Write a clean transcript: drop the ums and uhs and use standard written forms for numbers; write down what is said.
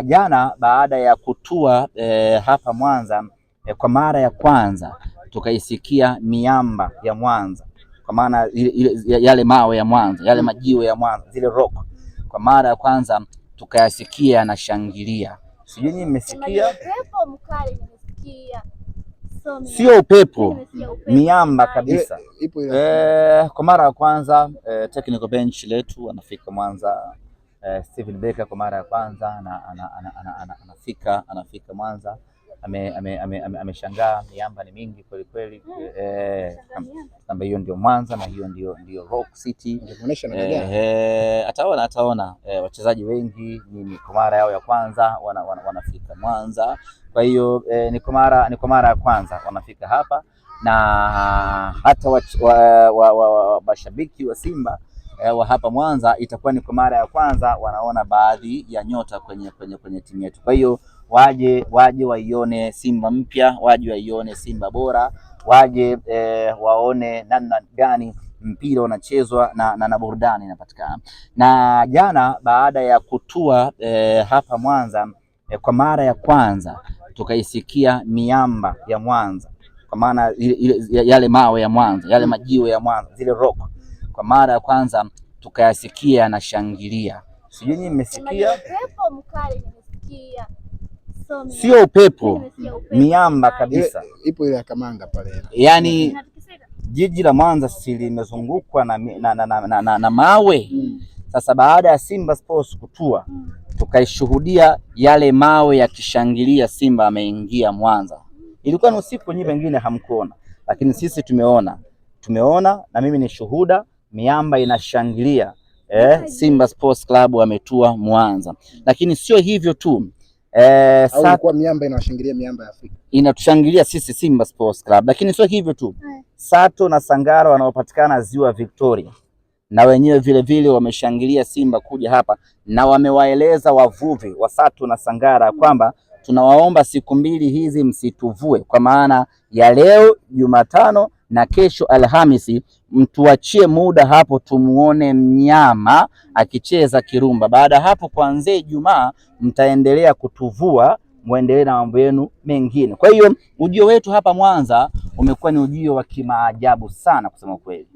Jana baada ya kutua hapa Mwanza kwa mara ya kwanza tukaisikia miamba ya Mwanza, kwa maana yale mawe ya Mwanza, yale majiwe ya Mwanza, zile rock, kwa mara ya kwanza tukayasikia yanashangilia. Sijui nyinyi mmesikia? Upepo mkali nimesikia. Sio upepo, miamba kabisa. Kwa mara ya kwanza technical bench letu wanafika Mwanza. Steven Becker kwa mara ya kwanza anafika Mwanza, ameshangaa. Miamba ni mingi kweli kweli, kama hiyo ndio Mwanza na hiyo ndio Rock City. Ataona wachezaji wengi ni kwa mara yao ya kwanza wanafika Mwanza. Kwa hiyo ni kwa mara ya kwanza wanafika hapa, na hata mashabiki wa Simba wa hapa Mwanza itakuwa ni kwa mara ya kwanza wanaona baadhi ya nyota kwenye timu yetu. Kwa hiyo waje waione Simba mpya, waje waione Simba bora, waje waone namna gani mpira unachezwa na burudani inapatikana. Na jana baada ya kutua hapa Mwanza kwa mara ya kwanza tukaisikia miamba ya Mwanza, kwa maana yale mawe ya Mwanza, yale majiwe ya Mwanza, zile rock, kwa mara ya kwanza tukayasikia yanashangilia. Sijui nyinyi mmesikia? Upepo mkali nimesikia. Sio upepo, miamba kabisa. Ipo ile ya Kamanga pale. Yaani jiji la Mwanza si limezungukwa na mawe. Sasa baada ya Simba Sports kutua tukaishuhudia yale mawe yakishangilia Simba ameingia Mwanza. Ilikuwa ni usiku, nyinyi pengine hamkuona, lakini sisi tumeona na mimi ni shuhuda. Miamba inashangilia Simba Sports Club wametua Mwanza. Lakini sio hivyo tu, kwa miamba inashangilia miamba ya Afrika, inatushangilia sisi Simba Sports Club. Lakini sio hivyo tu, Sato na Sangara wanaopatikana Ziwa Victoria na wenyewe vile wameshangilia Simba kuja hapa, na wamewaeleza wavuvi wa Sato na Sangara kwamba tunawaomba siku mbili hizi msituvue, kwa maana ya leo Jumatano na kesho Alhamisi, mtuachie muda hapo tumuone mnyama akicheza kirumba. Baada ya hapo kuanzia Ijumaa mtaendelea kutuvua, muendelee na mambo yenu mengine. Kwa hiyo ujio wetu hapa Mwanza umekuwa ni ujio wa kimaajabu sana kusema kweli.